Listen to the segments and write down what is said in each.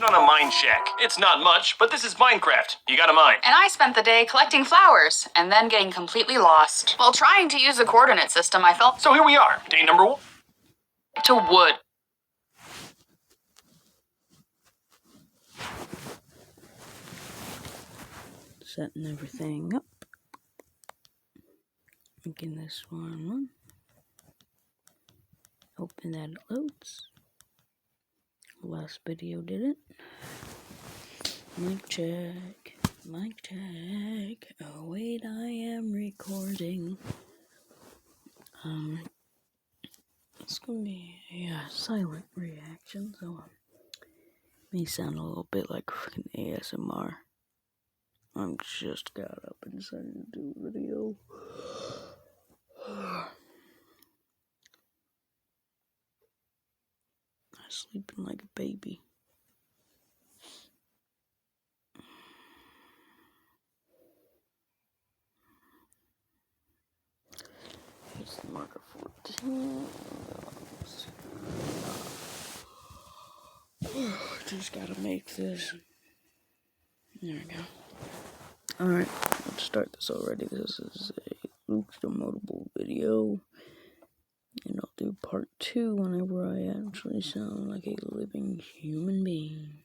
On a mine shack. It's not much, but this is Minecraft. You got a mine. And I spent the day collecting flowers and then getting completely lost. While trying to use the coordinate system, I fell So here we are. Day number 1. to wood. Setting everything up. Making this one. Hoping that it loads. Last video did it. Mic check. Mic check. Oh wait, I am recording. It's gonna be a silent reaction, so may sound a little bit like freaking ASMR. I'm just got up and decided to do a video. I'm sleeping like a baby. Here's the marker 14. Just gotta make this. There we go. Alright, let's start this already. This is a Luke's Demotable video. And I'll do part 2 whenever I actually sound like a living human being.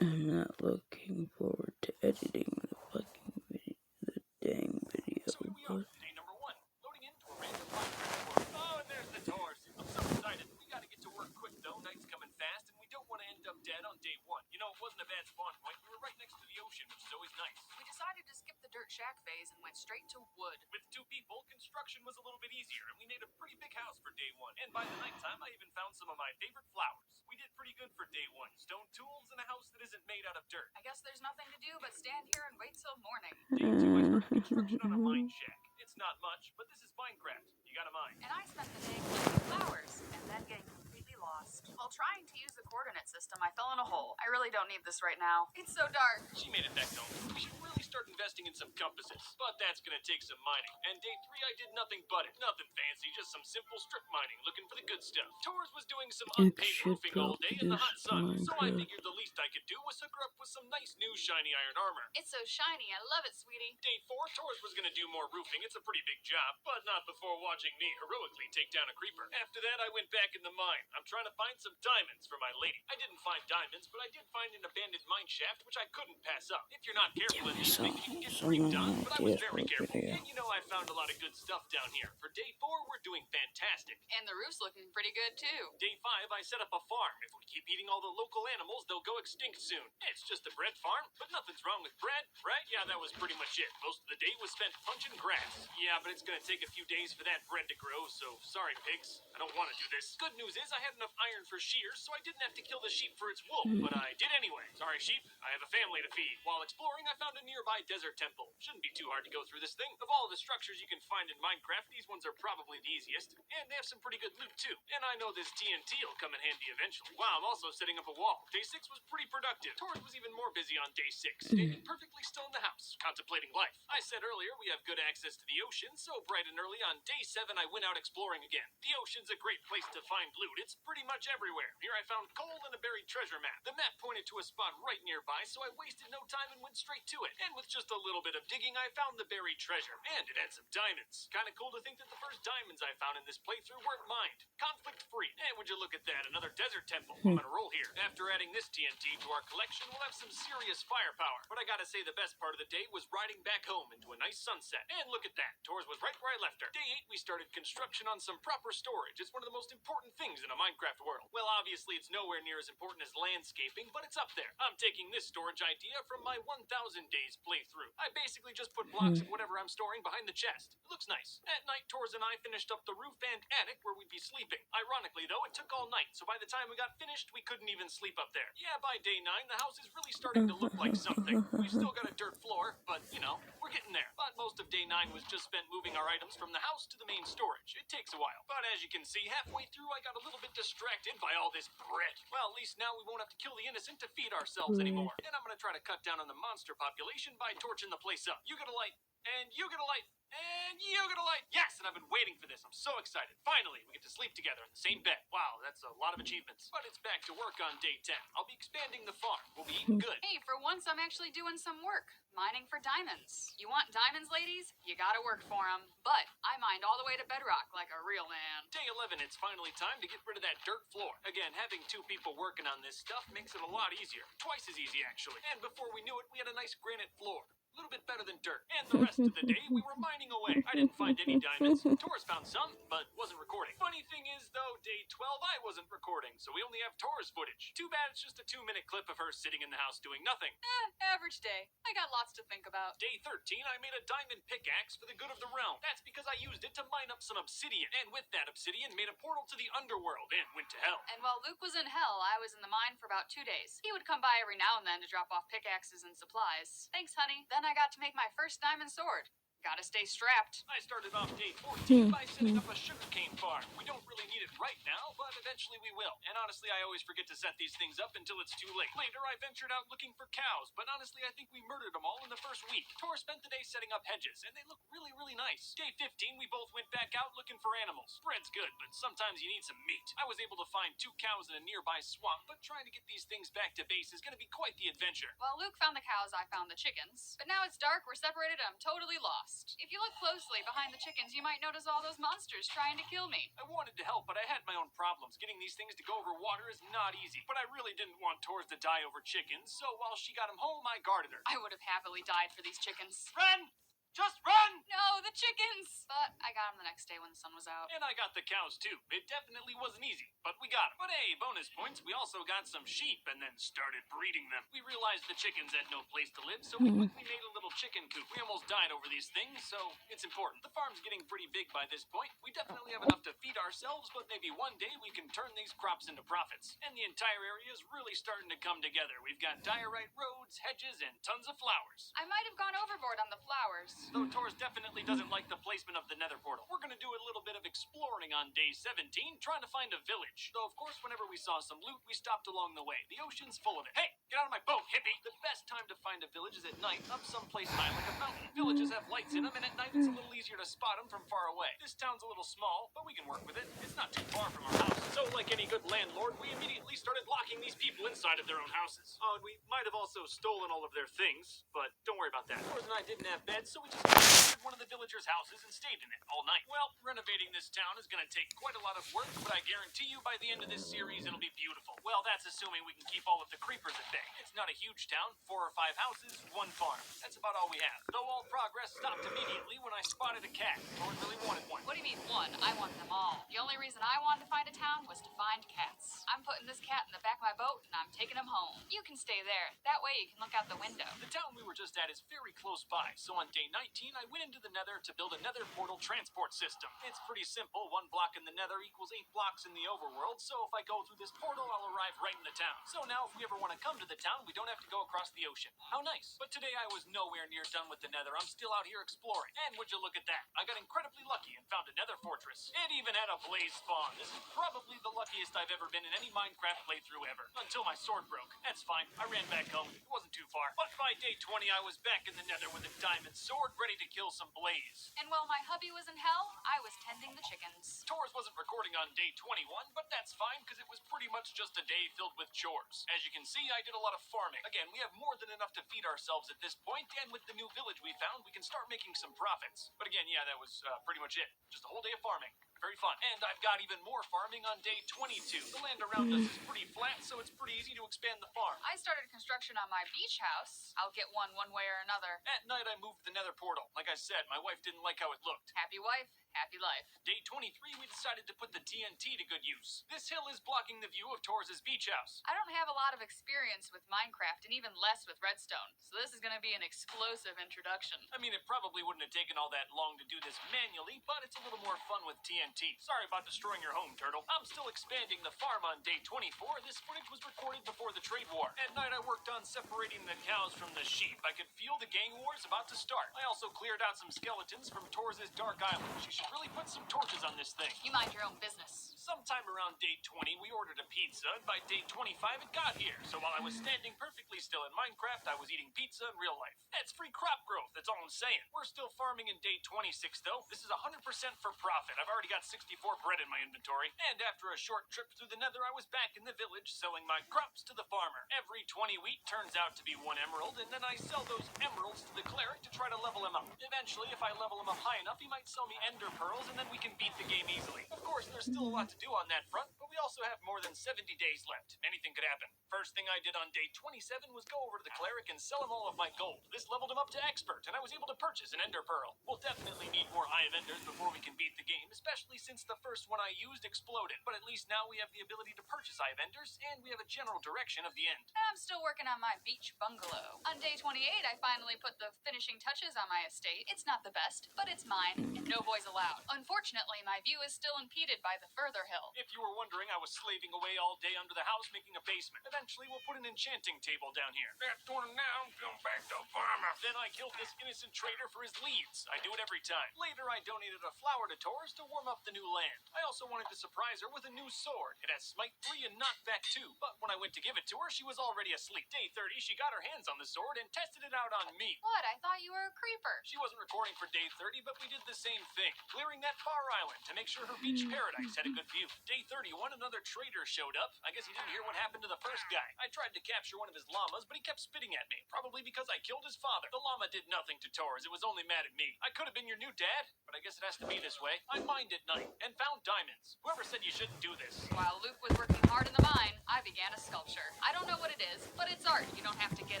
I'm not looking forward to editing the fucking video, the dang video. So here we are. Day number 1. Loading into a random Minecraft world. Oh, and there's the doors. I'm so excited. We gotta get to work quick though. Night's coming fast and we don't want to end up dead on day 1. You know, it wasn't a bad spawn point. We were right next to the ocean, which is always nice. We decided to skip the dirt shack phase and went straight to wood. With 2 people, construction was a little bit easier, and we made a pretty big house for day 1. And by the nighttime, I even found some of my favorite flowers. We did pretty good for day 1. Stone tools and a house that isn't made out of dirt. I guess there's nothing to do but stand here and wait till morning. Day 2, I started construction on a mine shack. It's not much, but this is Minecraft. You got a mine. And I spent the day collecting flowers and then getting completely lost. While trying to use the coordinate system, I fell in a hole. I really don't need this right now. It's so dark. She made it back home. We should really start investing in some compasses, but that's gonna take some mining. And day 3, I did nothing but it. Nothing fancy, just some simple strip mining, looking for the good stuff. Torres was doing some unpaid roofing all day in the hot sun, so I figured the least I could do was hook her up with some nice new shiny iron armor. It's so shiny. I love it, sweetie. Day 4, Torres was gonna do more roofing. It's a pretty big job, but not before watching me heroically take down a creeper. After that, I went back in the mine. I'm trying to find some diamonds for my lady. I didn't find diamonds, but I did find an abandoned mine shaft, which I couldn't pass up. If you're not careful in these things, you can get creeped on, but I was very careful. And you know, I found a lot of good stuff down here. For day 4, we're doing fantastic. And the roof's looking pretty good, too. Day 5, I set up a farm. If we keep eating all the local animals, they'll go extinct soon. It's just a bread farm, but nothing's wrong with bread, right? Yeah, that was pretty much it. Most of the day was spent punching grass. Yeah, but it's gonna take a few days for that bread to grow, so sorry, pigs. I don't want to do this. Good news is I had enough iron for shears, so I didn't have to kill the sheep for its wool, but I did anyway. Sorry, sheep. I have a family to feed. While exploring, I found a nearby desert temple. Shouldn't be too hard to go through this thing. Of all the structures you can find in Minecraft, these ones are probably the easiest, and they have some pretty good loot too. And I know this TNT will come in handy eventually. Wow, I'm also setting up a wall. Day 6 was pretty productive. Torres was even more busy on day 6, standing perfectly still in the house, contemplating life. I said earlier we have good access to the ocean, so bright and early on day 7 I went out exploring again. The ocean's a great place to find loot. It's pretty much everywhere. Here I found coal and a buried treasure map. The map pointed to a spot right nearby, so I wasted no time and went straight to it. And with just a little bit of digging, I found the buried treasure. And it had some diamonds. Kinda cool to think that the first diamonds I found in this playthrough weren't mined. Conflict-free. And would you look at that, another desert temple. I'm gonna roll here. After adding this TNT to our collection, we'll have some serious firepower. But I gotta say the best part of the day was riding back home into a nice sunset. And look at that. Torres was right where I left her. Day 8, we started construction on some proper storage. It's one of the most important things in a Minecraft world. Well, obviously it's nowhere near as important as landscaping, but it's up there. I'm taking this storage idea from my 1000 days playthrough. I basically just put blocks of whatever I'm storing behind the chest. It looks nice. At night, Torres and I finished up the roof and attic where we'd be sleeping. Ironically, though, it took all night, so by the time we got finished, we couldn't even sleep up there. Yeah, by day 9, the house is really starting to look like something. We've still got a dirt floor, but, you know, we're getting there. But most of day 9 was just spent moving our items from the house to the main storage. It takes a while. But as you can see, halfway through, I got a little bit distracted by all this bread. Well, at least now we won't have to kill the innocent to feed ourselves anymore. And I'm gonna try to cut down on the monster population by torching the place up. You get a light, and you get a light, and you get a light. Yes, and I've been waiting for this. I'm so excited. Finally, we get to sleep together in the same bed. Wow, that's a lot of achievements. But it's back to work on day 10. I'll be expanding the farm. We'll be eating good. Hey, for once I'm actually doing some work. Mining for diamonds. You want diamonds, ladies? You gotta work for them. But I mined all the way to bedrock like a real man. Day 11, it's finally time to get rid of that dirt floor. Again, having 2 people working on this stuff makes it a lot easier. Twice as easy, actually. And before we knew it, we had a nice granite floor. A little bit better than dirt. And the rest of the day, we were mining away. I didn't find any diamonds. Taurus found some, but wasn't recording. Funny thing is, though, day 12, I wasn't recording, so we only have Taurus footage. Too bad it's just a 2-minute clip of her sitting in the house doing nothing. Average day. I got lots to think about. Day 13, I made a diamond pickaxe for the good of the realm. That's because I used it to mine up some obsidian. And with that obsidian, made a portal to the underworld and went to hell. And while Luke was in hell, I was in the mine for about 2 days. He would come by every now and then to drop off pickaxes and supplies. Thanks, honey. Then I got to make my first diamond sword. Gotta stay strapped. I started off day 14 by setting up a sugarcane farm. We don't really need it right now, but eventually we will. And honestly, I always forget to set these things up until it's too late. Later, I ventured out looking for cows, but honestly, I think we murdered them all in the first week. Tor spent the day setting up hedges, and they look really, really nice. Day 15, we both went back out looking for animals. Bread's good, but sometimes you need some meat. I was able to find 2 cows in a nearby swamp, but trying to get these things back to base is going to be quite the adventure. While Luke found the cows, I found the chickens. But now it's dark, we're separated, and I'm totally lost. If you look closely behind the chickens, you might notice all those monsters trying to kill me. I wanted to help, but I had my own problems. Getting these things to go over water is not easy. But I really didn't want Tors to die over chickens, so while she got him home, I guarded her. I would have happily died for these chickens. Run! Just run! No, the chickens! But I got them the next day when the sun was out. And I got the cows too. It definitely wasn't easy, but we got them. But hey, bonus points, we also got some sheep and then started breeding them. We realized the chickens had no place to live, so we quickly made a little chicken coop. We almost died over these things, so it's important. The farm's getting pretty big by this point. We definitely have enough to feed ourselves, but maybe one day we can turn these crops into profits. And the entire area is really starting to come together. We've got diorite roads, hedges, and tons of flowers. I might have gone overboard on the flowers. Though Taurus definitely doesn't like the placement of the nether portal. We're gonna do a little bit of exploring on day 17, trying to find a village. Though, of course, whenever we saw some loot, we stopped along the way. The ocean's full of it. Hey, get out of my boat, hippie! The best time to find a village is at night, up someplace high like a mountain. Villages have lights in them, and at night it's a little easier to spot them from far away. This town's a little small, but we can work with it. It's not too far from our house. So, like any good landlord, we immediately started locking these people inside of their own houses. Oh, and we might have also stolen all of their things, but don't worry about that. Taurus and I didn't have beds, so we just entered one of the villagers' houses and stayed in it all night. Well, renovating this town is going to take quite a lot of work, but I guarantee you by the end of this series it'll be beautiful. Well, that's assuming we can keep all of the creepers at bay. It's not a huge town, 4 or 5 houses, 1 farm. That's about all we have. Though all progress stopped immediately when I spotted a cat. Taurus really wanted one. What do you mean one? I want them all. The only reason I wanted to find a town was to find cats. I'm putting this cat in the back of my boat and I'm taking him home. You can stay there. That way you can look out the window. The town we were just at is very close by, so on day 19 I went into the nether to build a nether portal transport system. It's pretty simple. 1 block in the nether equals 8 blocks in the overworld, so if I go through this portal, I'll arrive right in the town. So now if we ever want to come to the town, we don't have to go across the ocean. How nice. But today I was nowhere near done with the nether. I'm still out here exploring. And would you look at that? I got incredibly lucky and found a nether fortress. It even had a blaze spawn. This is probably the luckiest I've ever been in any Minecraft playthrough ever. Until my sword broke. That's fine. I ran back home. It wasn't too far. But by day 20, I was back in the nether with a diamond sword ready to kill some blaze. And while my hubby was in hell, I was tending the chickens. Taurus wasn't recording on day 21, but that's fine because it was pretty much just a day filled with chores. As you can see, I did a lot of farming. Again, we have more than enough to feed ourselves at this point, and with the new village we found, we can start making some profits. But again, yeah, that was pretty much it. Just a whole day of farming. Very fun. And I've got even more farming on day 22. The land around us is pretty flat, so it's pretty easy to expand the farm. I started construction on my beach house. I'll get one way or another. At night, I moved the nether portal. Like I said, my wife didn't like how it looked. Happy wife, happy life. Day 23, we decided to put the TNT to good use. This hill is blocking the view of Taurus's beach house. I don't have a lot of experience with Minecraft and even less with redstone, so this is going to be an explosive introduction. I mean, it probably wouldn't have taken all that long to do this manually, but it's a little more fun with TNT. Sorry about destroying your home, Turtle. I'm still expanding the farm on day 24. This footage was recorded before the trade war. At night, I worked on separating the cows from the sheep. I could feel the gang wars about to start. I also cleared out some skeletons from Taurus's Dark Island. She should really put some torches on this thing. You mind your own business. Sometime around day 20, we ordered a pizza, and by day 25, it got here. So while I was standing perfectly still in Minecraft, I was eating pizza in real life. That's free crop growth, that's all I'm saying. We're still farming in day 26, though. This is 100% for profit. I've already got 64 bread in my inventory. And after a short trip through the nether, I was back in the village selling my crops to the farmer. Every 20 wheat turns out to be 1 emerald, and then I sell those emeralds to the cleric to try to level him up. Eventually, if I level him up high enough, he might sell me ender pearls, and then we can beat the game easily. Of course, there's still a lot to do on that front, but we also have more than 70 days left. Anything could happen. First thing I did on day 27 was go over to the cleric and sell him all of my gold. This leveled him up to expert, and I was able to purchase an ender pearl. We'll definitely need more Eye of Enders before we can beat the game, especially since the first one I used exploded. But at least now we have the ability to purchase Eye of Enders, and we have a general direction of the end. I'm still working on my beach bungalow. On day 28, I finally put the finishing touches on my estate. It's not the best, but it's mine, and no boys allowed. Unfortunately, my view is still impeded by the further hill. If you were wondering, I was slaving away all day under the house making a basement. Eventually, we'll put an enchanting table down here. That's torn down, come back to farmer. Then I killed this innocent trader for his leads. I do it every time. Later, I donated a flower to Taurus to warm up the new land. I also wanted to surprise her with a new sword. It has smite 3 and knockback 2, but when I went to give it to her, she was already asleep. Day 30, she got her hands on the sword and tested it out on me. What? I thought you were a creeper. She wasn't recording for day 30, but we did the same thing, clearing that far island to make sure her beach paradise had a good view. Day 31, another trader showed up. I guess he didn't hear what happened to the first guy. I tried to capture one of his llamas, but he kept spitting at me, probably because I killed his father. The llama did nothing to Taurus. It was only mad at me. I could have been your new dad, but I guess it has to be this way. I mined at night and found diamonds. Whoever said you shouldn't do this? While Luke was working hard in the mine, I began a sculpture. I don't know what it is, but it's art. You don't have to get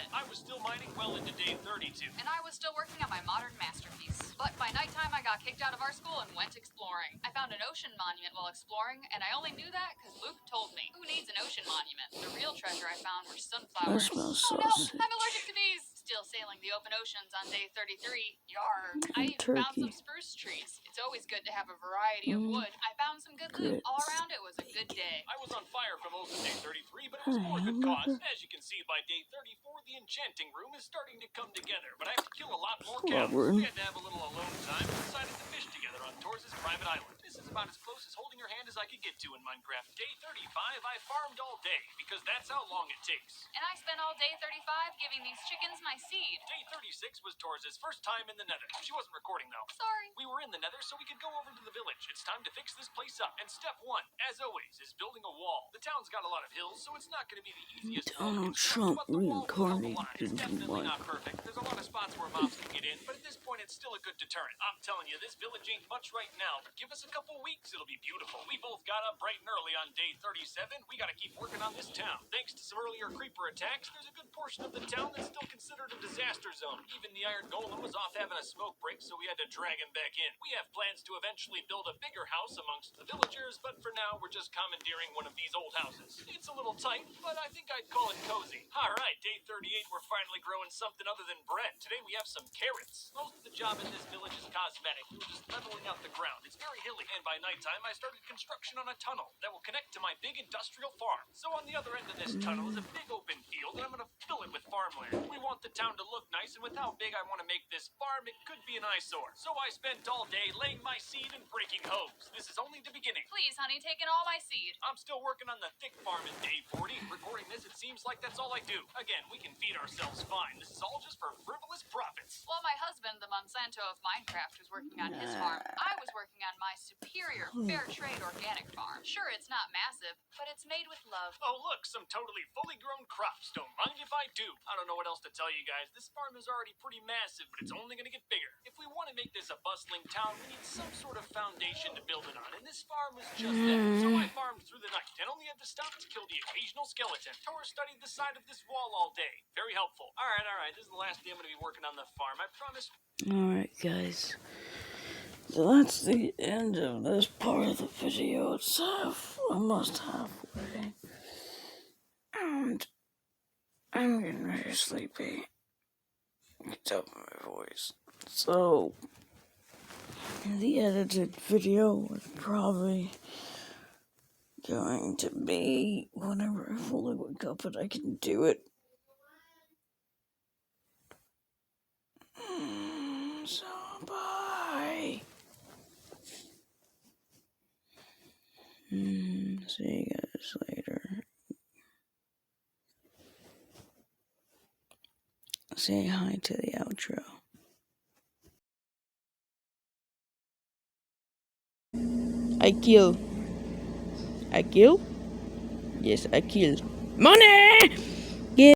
it. I was still mining well into day 32. And I was still working on my modern masterpiece. But by nighttime, I got kicked out of our school and went exploring. I found an ocean monument while exploring, and I only knew that because Luke told me. Who needs an ocean monument? The real treasure I found were sunflowers. That smells Oh no, saucy. I'm allergic to bees! Still sailing the open oceans on day 33. Yarr. I even found Turkey. some spruce trees. It's always good to have a variety of wood. I found some good loot. All around, it was a good day. I was on fire for most of day 33, but it was for a good cause. As you can see, by day 34, the enchanting room is starting to come together, but I have to kill a lot more cows. We had to have a little alone time and decided to fish together on Taurus' private island. This is about as close as holding your hand as I could get to in Minecraft. Day 35, I farmed all day, because that's how long it takes. And I spent all day 35 giving these chickens my seed. Day 36 was Taurus' first time in the nether. She wasn't recording, though. Sorry. We were in the nether, so we could go over to the village. It's time to fix this place up. And step 1, as always, is building a wall. The town's got a lot of hills, so it's not going to be the easiest. Donald Trump reincarnated into definitely not Minecraft. perfect. There's a lot of spots where mobs can get in, but at this point, it's still a good deterrent. I'm telling you, this village ain't much right now, but give us a couple weeks, it'll be beautiful. We both got up bright and early on day 37. We got to keep working on this town. Thanks to some earlier creeper attacks, there's a good portion of the town that's still considered a disaster zone. Even the Iron Golem was off having a smoke break, so we had to drag him back in. We have plans to eventually build a bigger house amongst the villagers, but for now, we're just commandeering one of these old houses. It's a little tight, but I think I'd call it cozy. All right, day 38, we're finally growing something other than bread. Today, we have some carrots. Most of the job in this village is cosmetic. We were just leveling out the ground. It's very hilly, and by nighttime, I started construction on a tunnel that will connect to my big industrial farm. So on the other end of this tunnel is a big open field, and I'm going to fill it with farmland. We want the town to look nice, and with how big I want to make this farm, it could be an eyesore. So I spent all day laying my seed and breaking hose. This is only the beginning. Please, honey, take in all my seed. I'm still working on the thick farm in day 40. Recording this, it seems like that's all I do. Again, we can feed ourselves fine. This is all just for frivolous profits. While my husband, the Monsanto of Minecraft, was working on his farm, I was working on my superior fair trade organic farm. Sure, it's not massive, but it's made with love. Oh, look, some totally fully grown crops. Don't mind if I do. I don't know what else to tell you guys. This farm is already pretty massive, but it's only going to get bigger. If we want to make this a bustling town, we need some sort of foundation to build it on, and this farm was just that. So I farmed through the night and only had to stop to kill the occasional skeleton. Taurus studied the side of this wall all day. Very helpful. All right. This is the last day I'm going to be working on the farm. I promise. Alright, guys. So that's the end of this part of the video. It's almost halfway. And I'm getting very sleepy. You can tell by my voice. So, the edited video is probably going to be whenever I fully wake up and I can do it. So, bye. See you guys later. Say hi to the outro. I kill. Yes, I kill. Money!